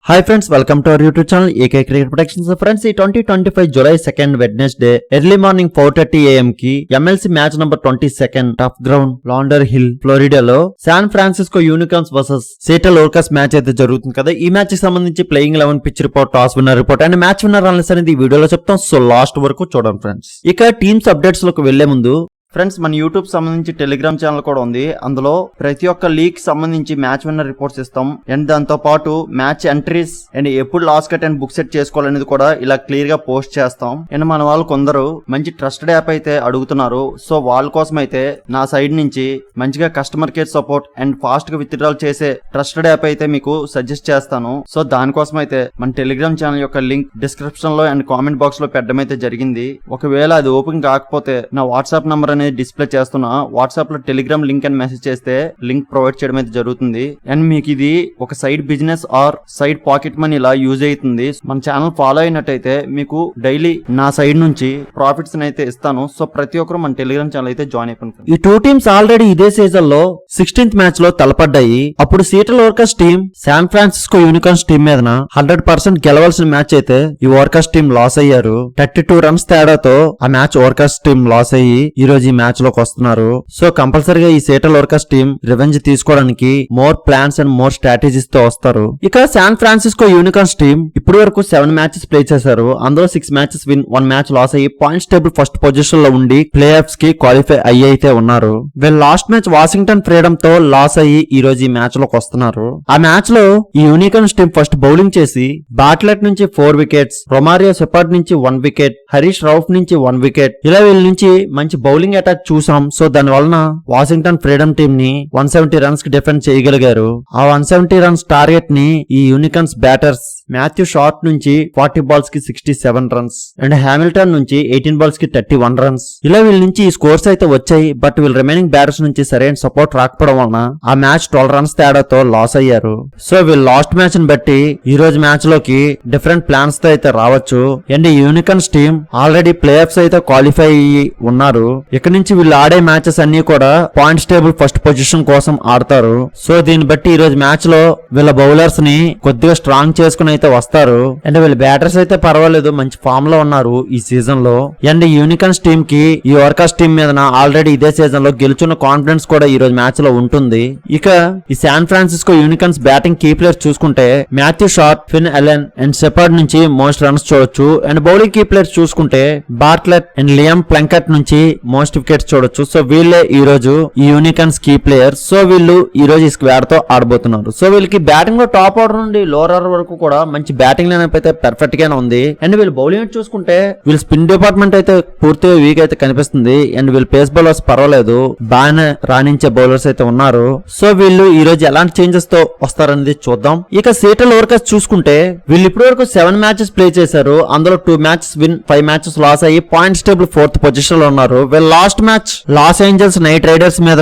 Hi friends, welcome to our YouTube channel AK Cricket Predictions. Friends, ఈ 2025 July 2nd Wednesday early morning 4:30 AM కి MLC match number 22 turf ground Lauderhill ఫ్లోరిడాలో San Francisco Unicorns versus Seattle Orcas match అయితే జరుగుతుంది కదా. ఈ match కి సంబంధించి playing 11 pitch report, toss winner report and match winner analysis అనేది ఈ వీడియోలో చెప్తాం. సో లాస్ట్ వరకు చూడండి ఫ్రెండ్స్. ఇక టీమ్స్ అప్డేట్స్ లోకి వెళ్లే ముందు ఫ్రెండ్స్, మన యూట్యూబ్ సంబంధించి టెలిగ్రామ్ ఛానల్ కూడా ఉంది. అందులో ప్రతి ఒక్క లీగ్ సంబంధించి మ్యాచ్ విన్నర్ రిపోర్ట్స్ ఇస్తాం అండ్ దాంతో పాటు మ్యాచ్ ఎంట్రీస్ అండ్ ఎప్పుడు loss cut and book set చేసుకోవాలనేది కూడా ఇలా క్లియర్ గా పోస్ట్ చేస్తాం. అండ్ మన వాళ్ళు కొందరు మంచి ట్రస్టెడ్ యాప్ అయితే అడుగుతున్నారు. సో వాళ్ళ కోసం అయితే నా సైడ్ నుంచి మంచిగా customer care support and fast గా విత్డ్రాల్ చేసే ట్రస్టెడ్ యాప్ అయితే మీకు సజెస్ట్ చేస్తాను. సో దానికోసం అయితే మన టెలిగ్రామ్ ఛానల్ యొక్క లింక్ డిస్క్రిప్షన్ లో అండ్ కామెంట్ బాక్స్ లో పెట్టడం అయితే జరిగింది. ఒకవేళ అది ఓపెన్ కాకపోతే నా వాట్సాప్ నంబర్ డిస్ప్లే చేస్తున్నా, వాట్సాప్ లో టెలిగ్రామ్ లింక్ అని మెసేజ్ చేస్తే లింక్ ప్రొవైడ్ చేయడం అయితే జరుగుతుంది. అండ్ మీకు ఇది ఒక side business are side pocket money ఇలా యూజ్ అవుతుంది. మన ఛానల్ ఫాలో అయినట్టయితే మీకు డైలీ నా సైడ్ నుంచి ప్రాఫిట్స్ అయితే ఇస్తాను. సో ప్రతి ఒక్కరు మన టెలిగ్రామ్ ఛానల్ అయితే జాయిన్ అయిపోయింది. ఈ టూ టీమ్స్ ఆల్రెడీ ఇదే సీజన్ లో 16th మ్యాచ్ లో తలపడ్డాయి. అప్పుడు Seattle Orcas team San Francisco unicorns team మీద 100% గెలవాల్సిన మ్యాచ్ అయితే ఈ ఓర్కాస్ టీమ్ లాస్ అయ్యారు. 32 రన్స్ తేడాతో ఆ మ్యాచ్ ఓర్కాస్ టీమ్ లాస్ అయ్యి ఈ రోజు ఈ మ్యాచ్ లోకి వస్తున్నారు. సో కంపల్సరీగా ఈ సియాటల్ ఓర్కాస్ టీమ్ రివెంజ్ తీసుకోవడానికి more plans and more strategies తో వస్తారు. ఇక శాన్ ఫ్రాన్సిస్కో యూనికార్న్స్ టీమ్ ఇప్పటి వరకు 7 మ్యాచెస్ ప్లే చేశారు. అందులో 6 మ్యాచెస్ విన్, 1 మ్యాచ్ లాస్ అయ్యి పాయింట్స్ టేబుల్ ఫస్ట్ పొజిషన్ లో ఉండి ప్లే ఆఫ్స్ కి క్వాలిఫై అయ్యి అయితే ఉన్నారు. వీళ్ళు లాస్ట్ మ్యాచ్ వాషింగ్టన్ ఫ్రీడమ్ తో లాస్ అయ్యి ఈ రోజు ఈ మ్యాచ్ లోకి వస్తున్నారు. ఆ మ్యాచ్ లో ఈ యూనికార్న్స్ టీమ్ ఫస్ట్ బౌలింగ్ చేసి బాట్లెట్ నుంచి 4 వికెట్స్, రొమారియో షెపర్డ్ నుంచి 1 వికెట్, హరీష్ రౌఫ్ నుంచి 1 వికెట్, ఇలా వీళ్ళ నుంచి మంచి బౌలింగ్ అటాక్ చూసాం. సో దాని వలన వాషింగ్టన్ ఫ్రీడమ్ టీమ్ ని 170 రన్స్ కి డిఫెండ్ చేయగలిగారు. ఆ 170 రన్స్ టార్గెట్ ని ఈ యూనికార్న్స్ బ్యాటర్స్ మాథ్యూ షార్ట్ నుంచి 40 బాల్స్ కి 67 రన్స్ అండ్ హామిల్టన్ నుంచి 18 బాల్స్ కి 31 రన్స్, ఇలా వీళ్ళ నుంచి ఈ స్కోర్స్ అయితే వచ్చాయి. బట్ వీళ్ళ రిమైనింగ్ బ్యాటర్స్ నుంచి సరైన సపోర్ట్ రాకపోవడం వలన ఆ మ్యాచ్ 12 రన్స్ తేడాతో లాస్ అయ్యారు. సో వీళ్ళు లాస్ట్ మ్యాచ్ ని బట్టి ఈ రోజు మ్యాచ్ లోకి డిఫరెంట్ ప్లాన్స్ తో అయితే రావచ్చు. అండ్ ఈ unicorns team already play offs అయితే క్వాలిఫై అయ్యి ఉన్నారు. ఇక్కడ నుంచి వీళ్ళు ఆడే మ్యాచెస్ అన్ని కూడా పాయింట్స్ టేబుల్ ఫస్ట్ పొజిషన్ కోసం ఆడతారు. సో దీన్ని బట్టి ఈ రోజు మ్యాచ్ లో వీళ్ళ బౌలర్స్ ని కొద్దిగా స్ట్రాంగ్ చేసుకుని అయితే వస్తారు. అండ్ వీళ్ళ బ్యాటర్స్ అయితే పర్వాలేదు, మంచి ఫామ్ లో ఉన్నారు ఈ సీజన్ లో. అండ్ ఈ యూనికార్న్స్ టీమ్ కి ఈ ఓర్కాస్ టీమ్ మీద ఆల్రెడీ ఇదే సీజన్ లో గెలుచున్న కాన్ఫిడెన్స్ కూడా ఈ రోజు మ్యాచ్ లో ఉంటుంది. ఇక ఈ San Francisco Unicorns batting key players చూసుకుంటే Matthew Short, Finn Allen and Shepherd నుంచి మోస్ట్ రన్స్ చూడొచ్చు. అండ్ బౌలింగ్ కీ ప్లేయర్స్ చూసుకుంటే బార్ట్లెట్ అండ్ లియామ్ ప్లంకట్ నుంచి మోస్ట్ వికెట్స్ చూడొచ్చు. సో వీళ్ళే ఈ రోజు ఈ యూనికార్న్స్ కీ ప్లేయర్. సో వీళ్ళు ఈ రోజు ఈ స్క్వాడ్ తో ఆడబోతున్నారు. సో వీళ్ళకి బ్యాటింగ్ లో టాప్ ఆర్డర్ నుండి లోవర్ ఆర్డర్ వరకు కూడా మంచి బ్యాటింగ్ లైనప్ అయితే పర్ఫెక్ట్ గానే ఉంది. అండ్ వీళ్ళు బౌలింగ్ చూసుకుంటే వీళ్ళ స్పిన్ డిపార్ట్మెంట్ అయితే పూర్తిగా వీక్ అయితే కనిపిస్తుంది. అండ్ వీళ్ళ పేస్ బౌలర్స్ పర్వాలేదు, బాగానే రాణించే బౌలర్స్ అయితే ఉన్నారు. సో వీళ్ళు ఈ రోజు ఎలాంటి చేంజెస్ తో వస్తారనేది చూద్దాం. ఇక సియాటల్ ఓర్కాస్ చూసుకుంటే వీళ్ళు ఇప్పటి వరకు 7 మ్యాచెస్ ప్లే చేశారు. అందులో 2 మ్యాచెస్ విన్, 5 మ్యాచెస్ లాస్ అయ్యి పాయింట్స్ టేబుల్ 4th పొజిషన్ లో ఉన్నారు. వీళ్ళు last match Los Angeles night riders మీద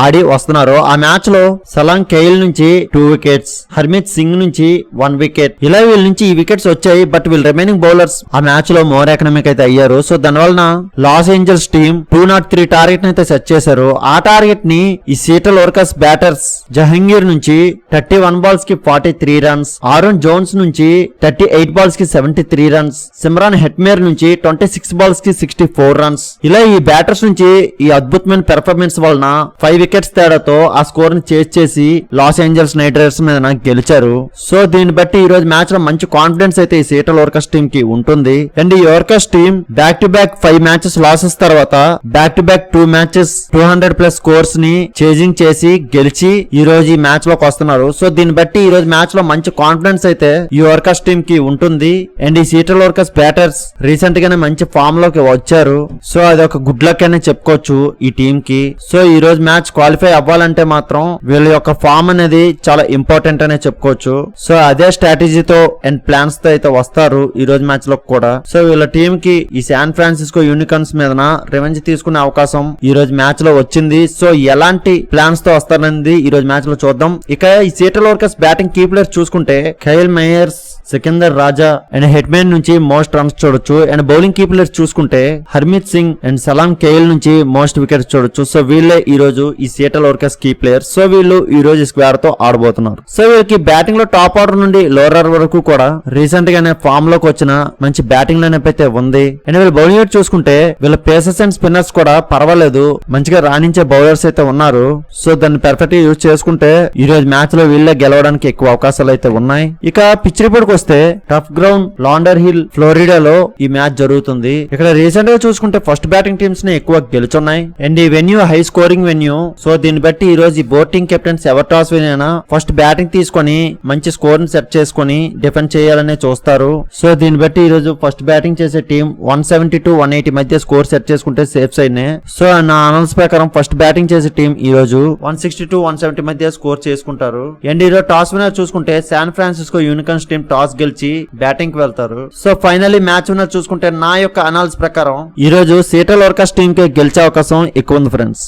ఆడి వస్తున్నారు. ఆ మ్యాచ్ లో సలాంగ్ కెయిల్ నుంచి 2 వికెట్స్, హర్మిత్ సింగ్ నుంచి 1 వికెట్, ఇలా వీళ్ళ నుంచి ఈ వికెట్స్ వచ్చాయి. బట్ వీళ్ళ రిమైనింగ్ బౌలర్స్ ఆ మ్యాచ్ లో మోర్ ఎకనామిక్ అయితే అయ్యారు. సో దానివల్ల లాస్ ఏంజల్స్ టీమ్ 203 టార్గెట్ అయితే సెట్ చేశారు. ఆ టార్గెట్ ని ఈ సియాటల్ ఓర్కాస్ బ్యాటర్స్ జహంగీర్ నుంచి 31 బాల్స్ కి 43 రన్స్, ఆరోన్ జోన్స్ నుంచి 38 బాల్స్ కి 73 రన్స్, సిమ్రాన్ హెట్మేర్ నుంచి 26 బాల్స్ కి 64 రన్స్, ఇలా ఈ బ్యాటర్స్ నుంచి ఈ అద్భుతమైన పెర్ఫార్మెన్స్ వలన 5 వికెట్స్ తేడాతో ఆ స్కోర్ ని చేజ్ చేసి లాస్ ఏంజల్స్ నైట్ రైడర్స్ మీద గెలిచారు. సో దీన్ని బట్టి ఈ రోజు మ్యాచ్ లో మంచి కాన్ఫిడెన్స్ అయితే ఈ సియాటల్ ఓర్కాస్ టీమ్ కి ఉంటుంది. అండ్ ఈ Orcas team back to back 5 matches losses తర్వాత back to back 2 matches 200+ scores ని చేజింగ్ చేసి గెలిచి ఈ రోజు ఈ మ్యాచ్ లోకి వస్తున్నారు. సో దీన్ని బట్టి ఈ రోజు మ్యాచ్ లో మంచి కాన్ఫిడెన్స్ అయితే ఈ ఓర్కాస్ టీమ్ కి ఉంటుంది. అండ్ ఈ సియాటల్ ఓర్కాస్ బ్యాటర్స్ రీసెంట్ గానే మంచి ఫామ్ లోకి వచ్చారు. సో అది ఒక గుడ్ లక్ అనే చెప్పుకోవచ్చు ఈ టీమ్ కి. సో ఈ రోజు మ్యాచ్ క్వాలిఫై అవ్వాలంటే మాత్రం వీళ్ళ యొక్క ఫామ్ అనేది చాలా ఇంపార్టెంట్ అనే చెప్పుకోవచ్చు. సో అదే స్ట్రాటజీతో అండ్ ప్లాన్స్ తో అయితే వస్తారు ఈ రోజు మ్యాచ్ లో కూడా. సో వీళ్ళ టీమ్ కి ఈ శాన్ ఫ్రాన్సిస్కో యూనికార్న్స్ మీద రివెంజ్ తీసుకునే అవకాశం ఈ రోజు మ్యాచ్ లో వచ్చింది. సో ఎలాంటి ప్లాన్స్ తో వస్తారనేది ఈ రోజు మ్యాచ్ లో చూద్దాం. ఇక ఈ Seattle Orcas batting key players చూసుకుంటే Kyle Mayers, Sikandar Raza and హెడ్మ్యాన్ నుంచి మోస్ట్ రన్స్ చూడొచ్చు. అండ్ బౌలింగ్ కీ ప్లేయర్స్ చూసుకుంటే హర్మిత్ సింగ్ అండ్ సలాం కేఎల్ నుంచి మోస్ట్ వికెట్స్ చూడొచ్చు. సో వీళ్ళే ఈ రోజు ఈ Seattle Orcas key players. So వీళ్ళు ఈ రోజు స్క్వేర్ తో ఆడబోతున్నారు. సో వీళ్ళకి బ్యాటింగ్ లో టాప్ ఆర్డర్ నుండి లోవర్ వరకు కూడా రీసెంట్ గానే ఫామ్ లోకి వచ్చిన మంచి బ్యాటింగ్ లైనప్ అయితే ఉంది. అండ్ వీళ్ళ బౌలింగ్ చూసుకుంటే వీళ్ళ పేసర్స్ అండ్ స్పిన్నర్స్ కూడా పర్వాలేదు, మంచిగా రాణించే బౌలర్స్ అయితే ఉన్నారు. సో దాన్ని పర్ఫెక్ట్ గా యూజ్ చేసుకుంటే ఈ రోజు మ్యాచ్ లో వీళ్ళే గెలవడానికి ఎక్కువ అవకాశాలు అయితే ఉన్నాయి. ఇక పిచ్ రిపోర్ట్ కి వస్తే టఫ్ గ్రౌండ్ లాండర్ హిల్ ఫ్లోరిడాలో ఈ మ్యాచ్ జరుగుతుంది. ఇక్కడ రీసెంట్ గా చూసుకుంటే ఫస్ట్ బ్యాటింగ్ టీమ్స్ ని ఎక్కువ గెలుచున్నాయి. అండ్ ఈ venue high scoring venue. So దీన్ని బట్టి ఈ రోజు ఈ బోర్డింగ్ కెప్టెన్స్ ఎవర్ టాస్ వినైనా ఫస్ట్ బ్యాటింగ్ తీసుకొని మంచి స్కోర్ ని సెట్ చేసుకొని డిఫెండ్ చేయాలనే చూస్తారు. సో దీన్ని బట్టి ఈ రోజు ఫస్ట్ బ్యాటింగ్ చేసే టీం 170 to 180 మధ్య స్కోర్ సెట్ చేసుకుంటే సేఫ్ సైడ్ నే. సో నా అనౌన్స్ ప్రకారం ఫస్ట్ బ్యాటింగ్ చేసే టీం ఈ రోజు 160 to 170 మధ్య స్కోర్ చేసుకుంటారు. అండ్ ఈ రోజు టాస్ విన్నర్ చూసుకుంటే San Francisco unicorns team toss గెలిచి బ్యాటింగ్ కి వెళ్తారు. సో ఫైనల్లీ మ్యాచ్ విన్నర్ చూసుకుంటే నా యొక్క అనాలిసిస్ ప్రకారం ఈ రోజు సియాటల్ ఓవర్కర్స్ టీం కి గెలిచే అవకాశం ఎక్కువ ఉంది ఫ్రెండ్స్.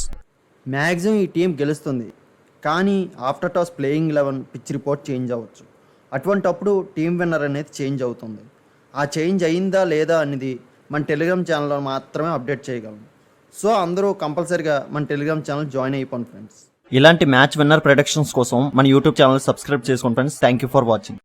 మ్యాక్సిమం ఈ టీం గెలుస్తుంది, కానీ after toss playing 11 pitch report change అవ్వచ్చు. అటువంటప్పుడు టీం విన్నర్ అనేది చేంజ్ అవుతుంది. ఆ చేంజ్ అయిందా లేదా అనేది మన టెలిగ్రామ్ ఛానల్లో మాత్రమే అప్డేట్ చేయగలం. సో అందరూ కంపల్సరీగా మన టెలిగ్రామ్ ఛానల్ జాయిన్ అయిపోండి ఫ్రెండ్స్. ఇలాంటి మ్యాచ్ విన్నర్ ప్రొడక్షన్స్ కోసం మన యూట్యూబ్ ఛానల్ సబ్స్క్రైబ్ చేసుకోండి friends. Thank you for watching.